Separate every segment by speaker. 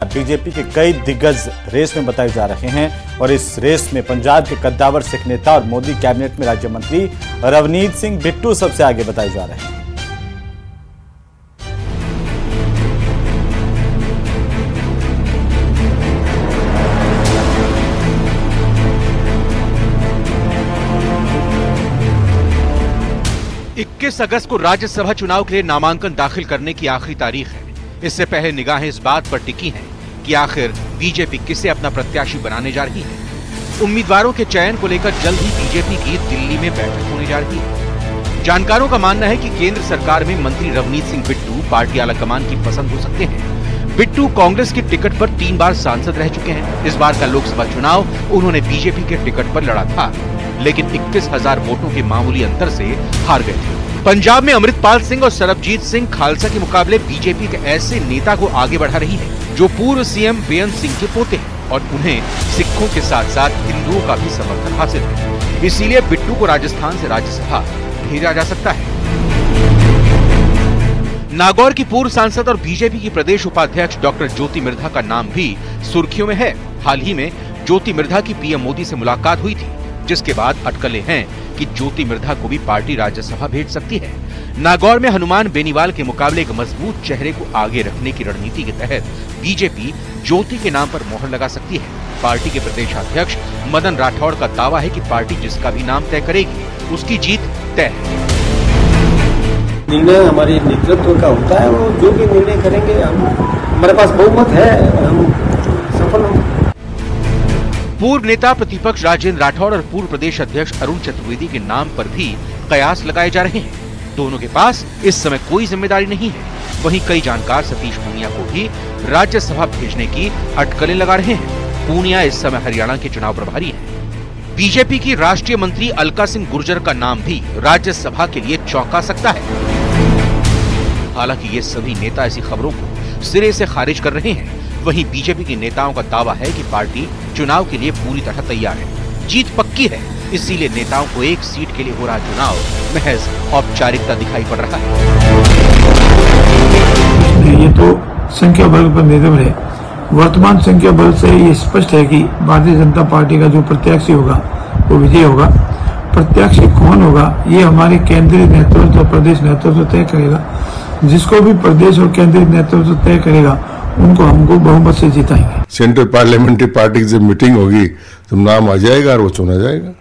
Speaker 1: BJP के कई दिग्गज रेस में बताए जा रहे हैं और इस रेस में पंजाब के कद्दावर सिख नेता और मोदी कैबिनेट में राज्य मंत्री रवनीत सिंह बिट्टू सबसे आगे बताए जा रहे हैं।
Speaker 2: इक्कीस अगस्त को राज्यसभा चुनाव के लिए नामांकन दाखिल करने की आखिरी तारीख है। इससे पहले निगाहें इस बात पर टिकी हैं कि आखिर बीजेपी किसे अपना प्रत्याशी बनाने जा रही है। उम्मीदवारों के चयन को लेकर जल्द ही बीजेपी की दिल्ली में बैठक होने जा रही है। जानकारों का मानना है कि केंद्र सरकार में मंत्री रवनीत सिंह बिट्टू पार्टी आलाकमान की पसंद हो सकते हैं। बिट्टू कांग्रेस की टिकट पर 3 बार सांसद रह चुके हैं। इस बार का लोकसभा चुनाव उन्होंने बीजेपी के टिकट पर लड़ा था, लेकिन 21,000 वोटों के मामूली अंतर से हार गए थे। पंजाब में अमृतपाल सिंह और सरबजीत सिंह खालसा के मुकाबले बीजेपी के ऐसे नेता को आगे बढ़ा रही है जो पूर्व सीएम बेअंत सिंह के पोते हैं और उन्हें सिखों के साथ साथ हिंदुओं का भी समर्थन हासिल है। इसीलिए बिट्टू को राजस्थान से राज्यसभा भेजा जा सकता है। नागौर की पूर्व सांसद और बीजेपी की प्रदेश उपाध्यक्ष डॉक्टर ज्योति मिर्धा का नाम भी सुर्खियों में है। हाल ही में ज्योति मिर्धा की पीएम मोदी से मुलाकात हुई थी, जिसके बाद अटकलें हैं कि ज्योति मिर्धा को भी पार्टी राज्यसभा भेज सकती है। नागौर में हनुमान बेनीवाल के मुकाबले एक मजबूत चेहरे को आगे रखने की रणनीति के तहत बीजेपी ज्योति के नाम पर मोहर लगा सकती है। पार्टी के प्रदेशाध्यक्ष मदन राठौड़ का दावा है कि पार्टी जिसका भी नाम तय करेगी उसकी जीत तय है।
Speaker 3: निर्णय हमारे नेतृत्व का होता है, वो जो भी निर्णय करेंगे हमारे पास बहुमत है, हम सफल होंगे।
Speaker 2: पूर्व नेता प्रतिपक्ष राजेंद्र राठौड़ और पूर्व प्रदेश अध्यक्ष अरुण चतुर्वेदी के नाम पर भी कयास लगाए जा रहे हैं। दोनों के पास इस समय कोई जिम्मेदारी नहीं है। वहीं कई जानकार सतीश पूनिया को भी राज्यसभा भेजने की अटकलें लगा रहे हैं। पूनिया इस समय हरियाणा के चुनाव प्रभारी हैं। बीजेपी की राष्ट्रीय मंत्री अलका सिंह गुर्जर का नाम भी राज्यसभा के लिए चौंका सकता है। हालांकि ये सभी नेता ऐसी खबरों को सिरे से खारिज कर रहे हैं। वहीं बीजेपी के नेताओं का दावा है कि पार्टी चुनाव के लिए पूरी तरह तैयार है, जीत पक्की है। इसीलिए नेताओं को एक सीट के लिए हो रहा चुनाव महज औपचारिकता दिखाई पड़ रहा है।
Speaker 4: ये तो संख्या बल पर निर्भर है। वर्तमान संख्या बल से ये स्पष्ट है कि भारतीय जनता पार्टी का जो प्रत्याशी होगा वो विजय होगा। प्रत्याशी कौन होगा ये हमारे केंद्रीय नेतृत्व और प्रदेश नेतृत्व तय करेगा। जिसको भी प्रदेश और केंद्रीय नेतृत्व तय करेगा उनको हमको बहुमत से जिताएंगे।
Speaker 5: सेंट्रल पार्लियामेंट्री पार्टी की जब मीटिंग होगी तो नाम आ जाएगा और वो चुना जाएगा।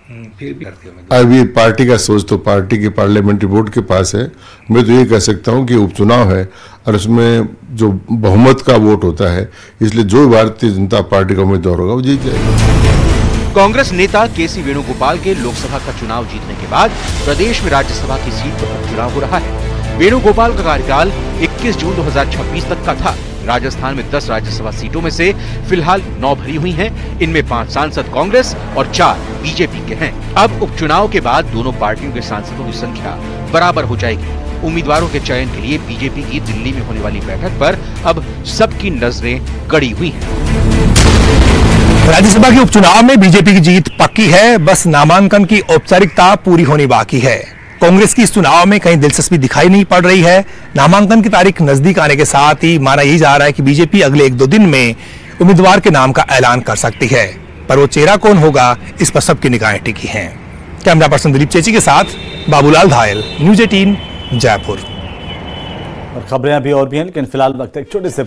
Speaker 5: अभी पार्टी का सोच तो पार्टी के पार्लियामेंट्री बोर्ड के पास है। मैं तो ये कह सकता हूँ कि उपचुनाव है और उसमें जो बहुमत का वोट होता है, इसलिए जो भारतीय जनता पार्टी का उम्मीदवार होगा वो जीत जाएगा।
Speaker 2: कांग्रेस नेता केसी वेणुगोपाल के लोकसभा का चुनाव जीतने के बाद प्रदेश में राज्यसभा की सीट पर उपचुनाव हो रहा है। वेणुगोपाल का कार्यकाल 21 जून 2026 तक का था। राजस्थान में 10 राज्यसभा सीटों में से फिलहाल 9 भरी हुई हैं। इनमें 5 सांसद कांग्रेस और 4 बीजेपी के हैं। अब उपचुनाव के बाद दोनों पार्टियों के सांसदों की संख्या बराबर हो जाएगी। उम्मीदवारों के चयन के लिए बीजेपी की दिल्ली में होने वाली बैठक पर अब सबकी नजरें गड़ी हुई हैं।
Speaker 6: राज्यसभा के उपचुनाव में बीजेपी की जीत पक्की है, बस नामांकन की औपचारिकता पूरी होनी बाकी है। कांग्रेस की इस चुनाव में कहीं दिलचस्पी दिखाई नहीं पड़ रही है। नामांकन की तारीख नजदीक आने के साथ ही माना यही जा रहा है कि बीजेपी अगले 1-2 दिन में उम्मीदवार के नाम का ऐलान कर सकती है, पर वो चेहरा कौन होगा इस पर सबकी निगाहें टिकी हैं। कैमरा पर्सन दिलीप चेची के साथ बाबूलाल धायल, न्यूज़ 18 जयपुर।
Speaker 1: और खबरें अभी और भी हैं, लेकिन फिलहाल वक्त एक छोटे से